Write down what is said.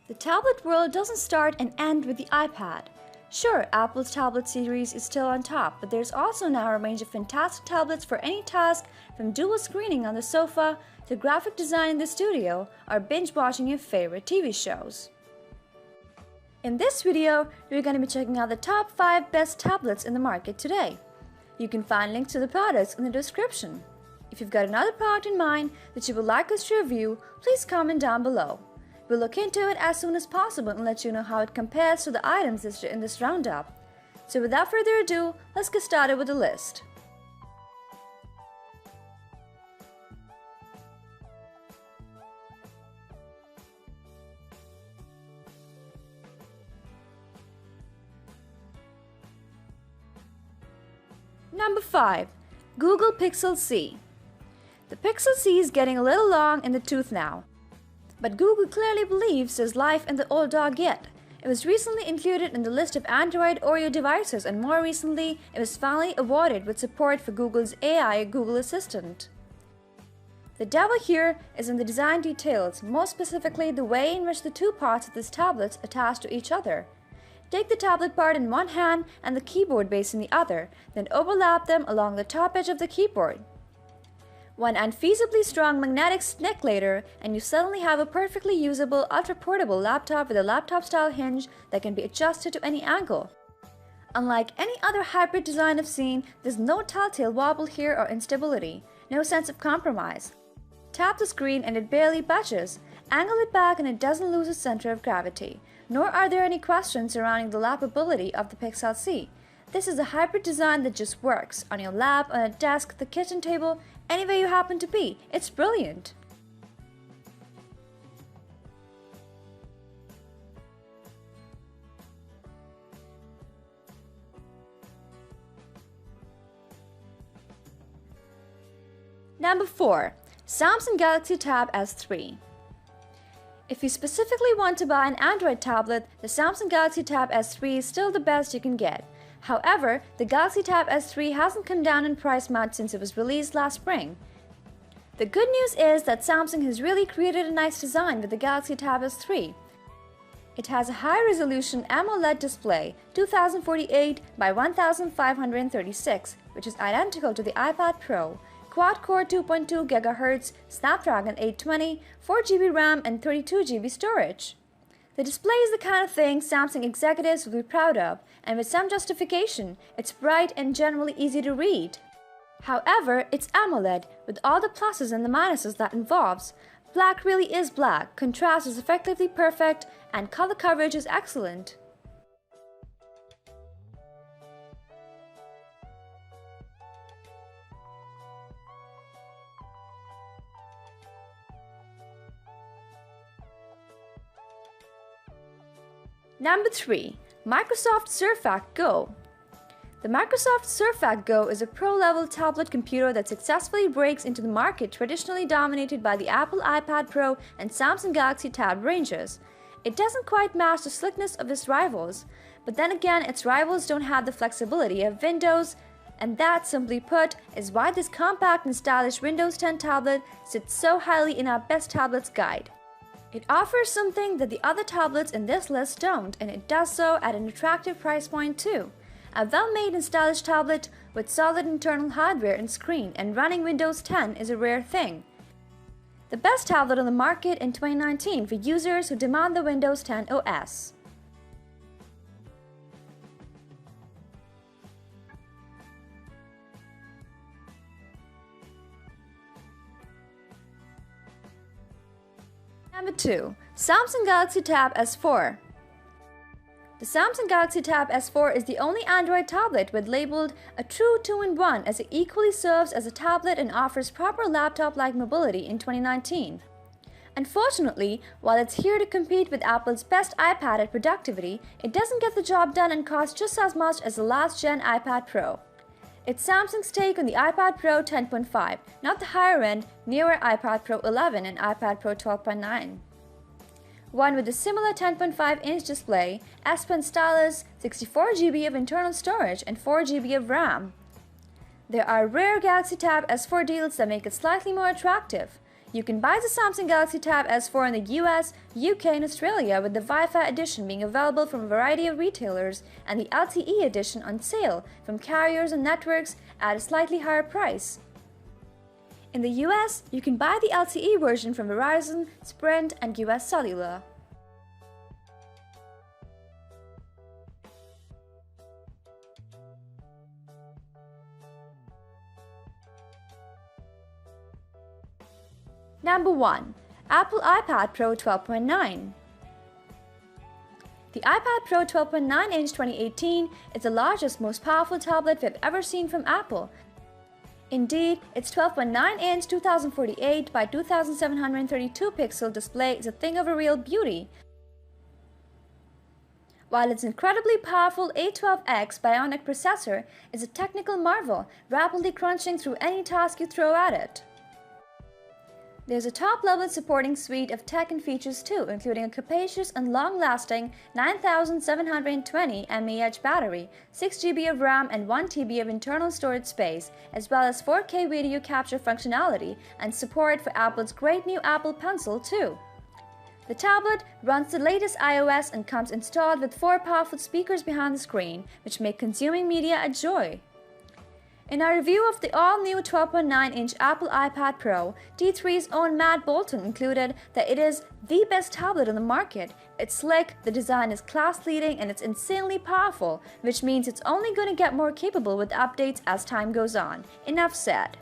The tablet world doesn't start and end with the iPad. Sure, Apple's tablet series is still on top, but there's also now a range of fantastic tablets for any task, from dual screening on the sofa to graphic design in the studio or binge watching your favorite TV shows. In this video, we're going to be checking out the top 5 best tablets in the market today. You can find links to the products in the description. If you've got another product in mind that you would like us to review, please comment down below. We'll look into it as soon as possible and let you know how it compares to the items listed in this roundup. So without further ado, let's get started with the list. Number 5. Google Pixel C. The Pixel C is getting a little long in the tooth now. But Google clearly believes there's life in the old dog yet. It was recently included in the list of Android Oreo devices, and more recently, it was finally awarded with support for Google's AI Google Assistant. The devil here is in the design details, more specifically the way in which the two parts of this tablet attach to each other. Take the tablet part in one hand and the keyboard base in the other, then overlap them along the top edge of the keyboard. One unfeasibly strong magnetic stick later, and you suddenly have a perfectly usable, ultra-portable laptop with a laptop-style hinge that can be adjusted to any angle. Unlike any other hybrid design I've seen, there's no telltale wobble here or instability, no sense of compromise. Tap the screen and it barely budges. Angle it back and it doesn't lose its center of gravity. Nor are there any questions surrounding the lapability of the Pixel C. This is a hybrid design that just works, on your lap, on a desk, the kitchen table, anywhere you happen to be. It's brilliant. Number 4. Samsung Galaxy Tab S3. If you specifically want to buy an Android tablet, the Samsung Galaxy Tab S3 is still the best you can get. However, the Galaxy Tab S3 hasn't come down in price much since it was released last spring. The good news is that Samsung has really created a nice design with the Galaxy Tab S3. It has a high-resolution AMOLED display, 2048 by 1536, which is identical to the iPad Pro, quad-core 2.2 GHz, Snapdragon 820, 4GB RAM and 32GB storage. The display is the kind of thing Samsung executives will be proud of, and with some justification, it's bright and generally easy to read. However, it's AMOLED, with all the pluses and the minuses that involves. Black really is black, contrast is effectively perfect, and color coverage is excellent. Number 3. Microsoft Surface Go. The Microsoft Surface Go is a pro-level tablet computer that successfully breaks into the market traditionally dominated by the Apple iPad Pro and Samsung Galaxy Tab ranges. It doesn't quite match the slickness of its rivals, but then again its rivals don't have the flexibility of Windows, and that, simply put, is why this compact and stylish Windows 10 tablet sits so highly in our Best Tablets guide. It offers something that the other tablets in this list don't, and it does so at an attractive price point too. A well-made and stylish tablet with solid internal hardware and screen and running Windows 10 is a rare thing. The best tablet on the market in 2019 for users who demand the Windows 10 OS. Number 2. Samsung Galaxy Tab S4. The Samsung Galaxy Tab S4 is the only Android tablet with labeled a true 2-in-1, as it equally serves as a tablet and offers proper laptop-like mobility in 2019. Unfortunately, while it's here to compete with Apple's best iPad at productivity, it doesn't get the job done and costs just as much as the last-gen iPad Pro. It's Samsung's take on the iPad Pro 10.5, not the higher-end, newer iPad Pro 11 and iPad Pro 12.9. one with a similar 10.5-inch display, S Pen stylus, 64 GB of internal storage, and 4 GB of RAM. There are rare Galaxy Tab S4 deals that make it slightly more attractive. You can buy the Samsung Galaxy Tab S4 in the US, UK, and Australia, with the Wi-Fi edition being available from a variety of retailers and the LTE edition on sale from carriers and networks at a slightly higher price. In the US, you can buy the LTE version from Verizon, Sprint, and US Cellular. Number 1. Apple iPad Pro 12.9. The iPad Pro 12.9-inch 2018 is the largest, most powerful tablet we've ever seen from Apple. Indeed, its 12.9-inch 2048 by 2732 pixel display is a thing of a real beauty, while its incredibly powerful A12X Bionic processor is a technical marvel, rapidly crunching through any task you throw at it. There's a top-level supporting suite of tech and features too, including a capacious and long-lasting 9720 mAh battery, 6 GB of RAM and 1 TB of internal storage space, as well as 4K video capture functionality and support for Apple's great new Apple Pencil too. The tablet runs the latest iOS and comes installed with 4 powerful speakers behind the screen, which make consuming media a joy. In our review of the all-new 12.9-inch Apple iPad Pro, T3's own Matt Bolton included that it is the best tablet on the market. It's slick, the design is class-leading, and it's insanely powerful, which means it's only going to get more capable with updates as time goes on. Enough said.